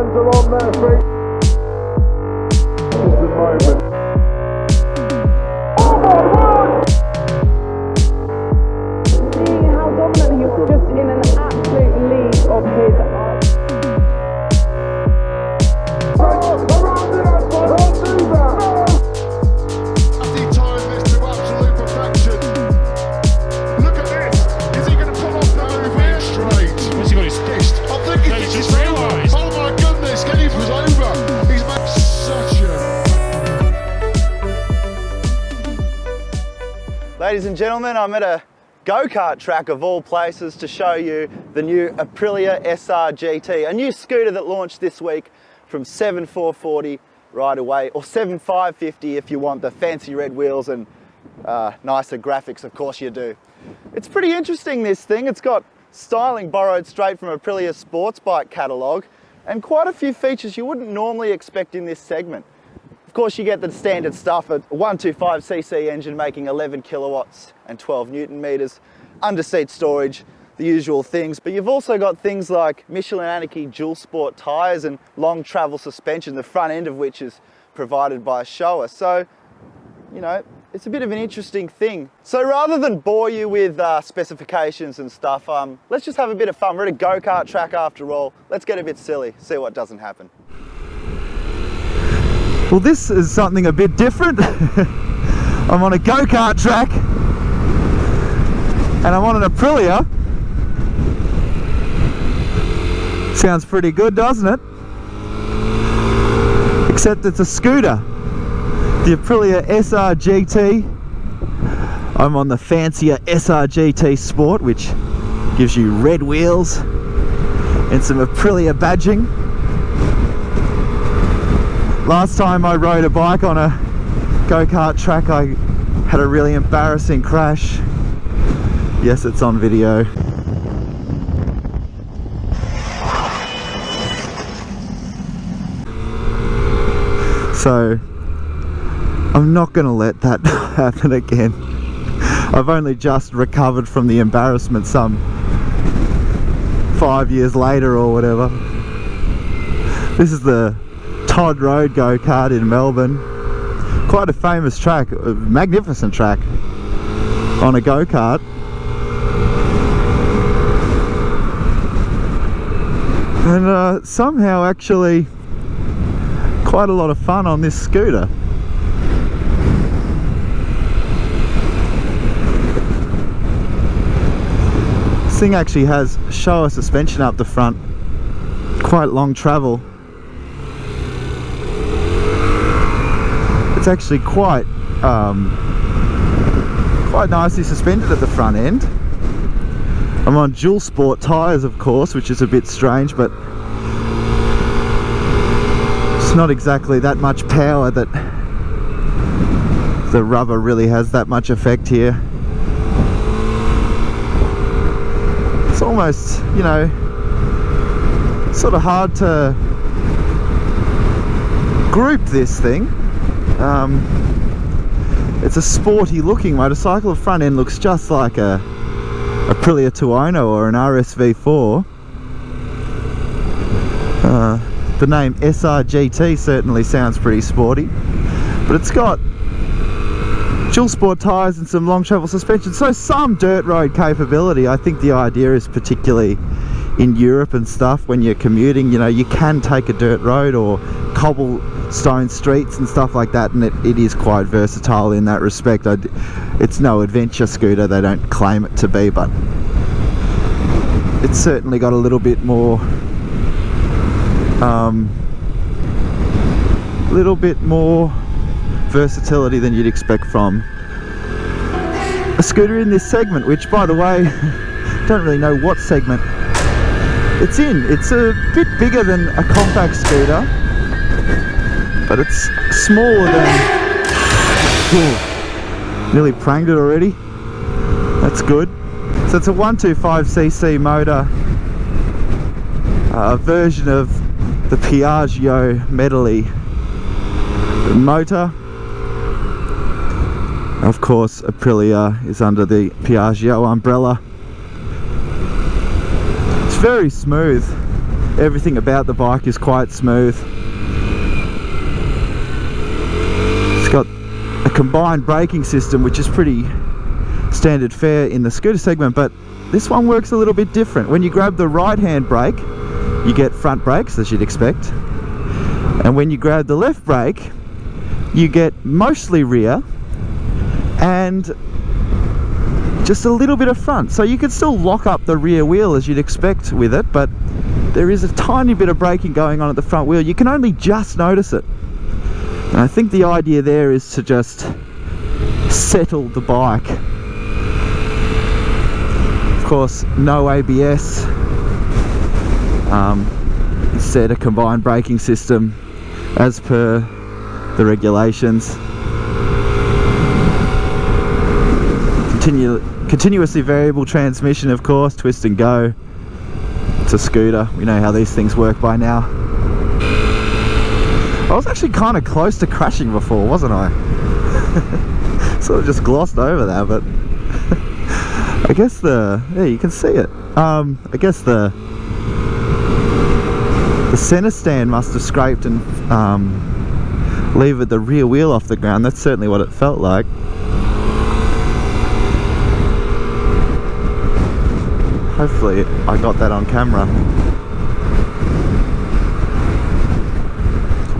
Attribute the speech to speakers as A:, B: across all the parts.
A: hands are on their feet. This is the moment. Oh my word!
B: Seeing how dominant he was, just in an absolute league of his own.
A: Around the outside, don't do that!
C: He timed this to absolute perfection. Look at this. Is he going to pull off the move here? Straight.
D: Where's he got his fist?
C: I think he
D: He's
C: just
D: just realised.
C: Oh my goodness, Kenny was over. He's made such a...
E: Ladies and gentlemen, I'm at a go-kart track of all places to show you the new Aprilia SR GT, a new scooter that launched this week from 7,440 right away, or 7,550 if you want the fancy red wheels and nicer graphics, of course you do. It's pretty interesting, this thing. It's got styling borrowed straight from Aprilia's sportsbike catalogue and quite a few features you wouldn't normally expect in this segment. Of course, you get the standard stuff, a 125cc engine making 11 kilowatts and 12 newton meters, under-seat storage, the usual things, but you've also got things like Michelin dual sport tyres and long travel suspension, the front end of which is provided by Showa. So, you know, it's a bit of an interesting thing. So rather than bore you with specifications and stuff, let's just have a bit of fun. We're at a go-kart track after all. Let's get a bit silly, see what doesn't happen. Well, this is something a bit different. I'm on a go-kart track and I'm on an Aprilia. Sounds pretty good, doesn't it? Except it's a scooter. The Aprilia SR GT. I'm on the fancier SR GT Sport, which gives you red wheels and some Aprilia badging. Last time I rode a bike on a go-kart track, I had a really embarrassing crash. Yes, it's on video. So, I'm not going to let that happen again. I've only just recovered from the embarrassment some 5 years later or whatever. This is the Todd Road go-kart in Melbourne. Quite a famous track, a magnificent track on a go-kart. And somehow actually quite a lot of fun on this scooter. This thing actually has Showa suspension up the front, quite long travel. It's actually quite nicely suspended at the front end. I'm on dual sport tyres, of course, which is a bit strange, but it's not exactly that much power that the rubber really has that much effect here. It's almost, you know, sort of hard to group this thing. It's a sporty looking motorcycle. The front end looks just like a Aprilia Tuono or an RSV4. The name SR GT certainly sounds pretty sporty, but it's got dual sport tyres and some long travel suspension, so some dirt road capability. I think the idea is, particularly in Europe and stuff, when you're commuting, you know, you can take a dirt road or cobblestone streets and stuff like that, and it is quite versatile in that respect. It's no adventure scooter, they don't claim it to be, but it's certainly got a little bit more versatility than you'd expect from a scooter in this segment, which, by the way, don't really know what segment it's in. It's a bit bigger than a compact scooter, but it's smaller than... Ooh, nearly pranged it already. That's good. So it's a 125cc motor, a version of the Piaggio Medley motor. Of course, Aprilia is under the Piaggio umbrella. It's very smooth.
A: Everything about the bike is quite smooth. It's got a combined braking system, which is pretty standard fare in the scooter segment, but this one works a little bit different. When you grab the right hand brake, you get front brakes, as you'd expect, and when you grab the left brake, you get mostly rear and just a little bit of front. So you can still lock up the rear wheel as you'd expect with it, but there is a tiny bit of braking going on at the front wheel. You can only just notice it, and I think the idea there is to just settle the bike. Of course, no ABS, instead a combined braking system as per the regulations. Continuously variable transmission, of course, twist and go. It's a scooter, we know how these things work by now. I was actually kind of close to crashing before, wasn't I? Sort of just glossed over that, but I guess yeah, you can see it. I guess the center stand must have scraped and levered the rear wheel off the ground. That's certainly what it felt like. Hopefully I got that on camera.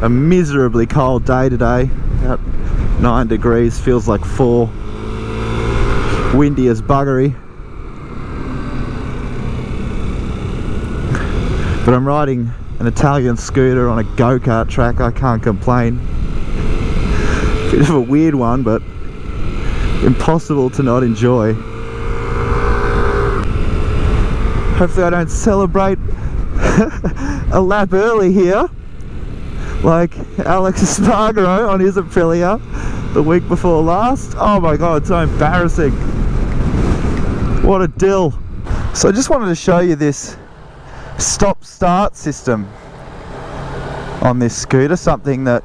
A: A miserably cold day today, about 9 degrees, feels like 4. Windy as buggery. But I'm riding an Italian scooter on a go-kart track, I can't complain. Bit of a weird one, but impossible to not enjoy. Hopefully I don't celebrate a lap early here, like Alex Espargaro on his Aprilia the week before last. Oh my god, it's so embarrassing. What a dill. So I just wanted to show you this stop-start system on this scooter, something that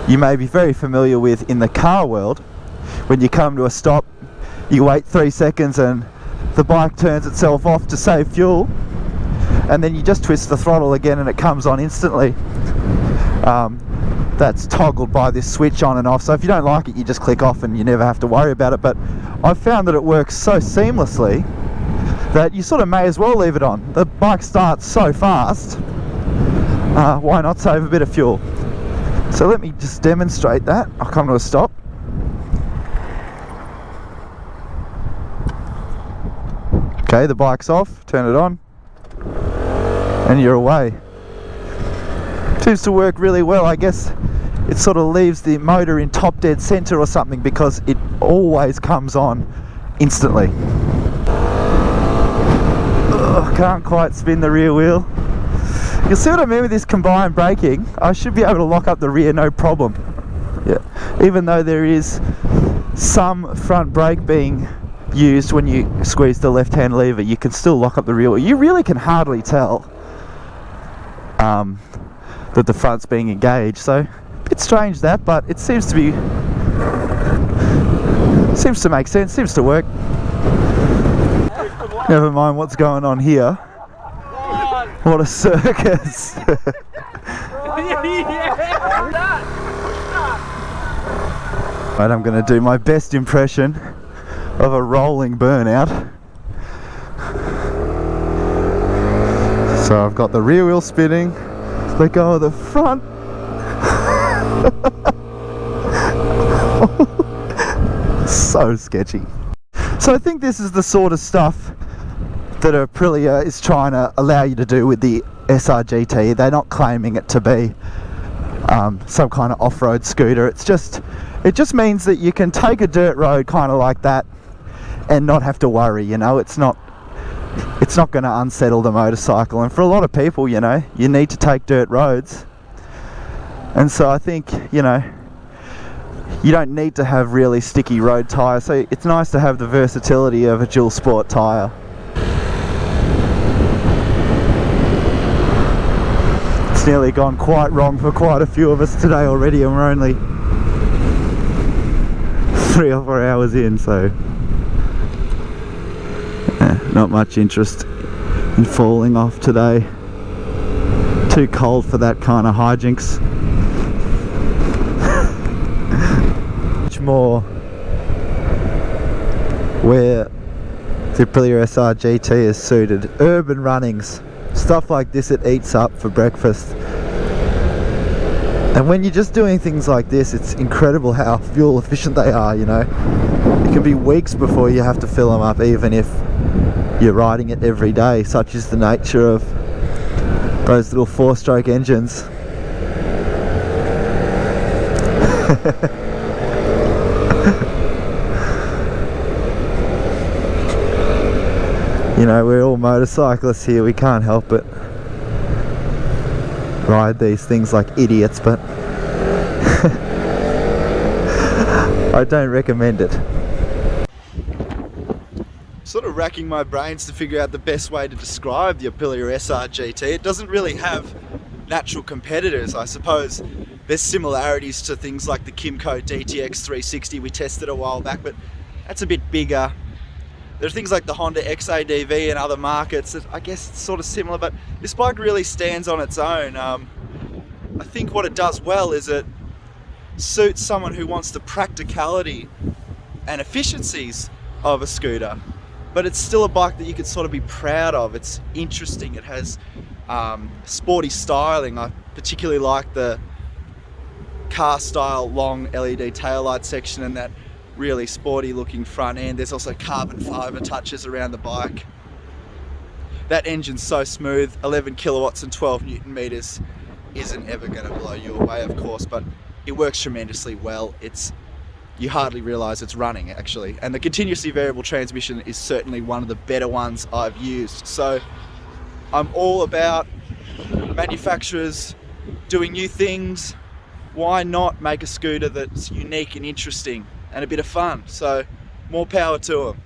A: you may be very familiar with in the car world. When you come to a stop, you wait 3 seconds and the bike turns itself off to save fuel, and then you just twist the throttle again and it comes on instantly. That's toggled by this switch on and off, so if you don't like it, you just click off and you never have to worry about it. But I've found that it works so seamlessly that you sort of may as well leave it on. The bike starts so fast, why not save a bit of fuel? So let me just demonstrate that. I'll come to a stop. Okay, the bike's off, turn it on, and you're away. Seems to work really well. I guess it sort of leaves the motor in top dead center or something, because it always comes on instantly. Ugh, can't quite spin the rear wheel. You'll see what I mean with this combined braking. I should be able to lock up the rear no problem. Yeah, even though there is some front brake being used when you squeeze the left hand lever, you can still lock up the rear wheel. You really can hardly tell that the front's being engaged, so a bit strange that, but it seems to make sense, seems to work. Never mind what's going on here. What a circus. Right, I'm going to do my best impression of a rolling burnout. So I've got the rear wheel spinning, let go of the front. So sketchy. So I think this is the sort of stuff that Aprilia is trying to allow you to do with the SR GT. They're not claiming it to be some kind of off-road scooter. It just means that you can take a dirt road kind of like that and not have to worry, you know. It's not going to unsettle the motorcycle, and for a lot of people, you know, you need to take dirt roads, and so I think, you know, you don't need to have really sticky road tyres, so it's nice to have the versatility of a dual sport tyre. It's nearly gone quite wrong for quite a few of us today already, and we're only 3 or 4 hours in, so not much interest in falling off today. Too cold for that kind of hijinks. Much more where the Aprilia SR GT is suited. Urban runnings, stuff like this it eats up for breakfast. And when you're just doing things like this, it's incredible how fuel efficient they are, you know. It can be weeks before you have to fill them up, even if you're riding it every day. Such is the nature of those little 4-stroke engines. You know, we're all motorcyclists here, we can't help but ride these things like idiots, but I don't recommend it. Sort of racking my brains to figure out the best way to describe the Aprilia SR GT. It doesn't really have natural competitors. I suppose there's similarities to things like the Kymco DTX 360 we tested a while back, but that's a bit bigger. There are things like the Honda XADV and other markets that I guess it's sort of similar, but this bike really stands on its own. I think what it does well is it suits someone who wants the practicality and efficiencies of a scooter, but it's still a bike that you could sort of be proud of. It's interesting, it has sporty styling. I particularly like the car style long LED taillight section and that really sporty looking front end. There's also carbon fiber touches around the bike. That engine's so smooth, 11 kilowatts and 12 Newton meters isn't ever going to blow you away, of course, but it works tremendously well. You hardly realize it's running actually, and the continuously variable transmission is certainly one of the better ones I've used. So I'm all about manufacturers doing new things. Why not make a scooter that's unique and interesting and a bit of fun? So more power to them.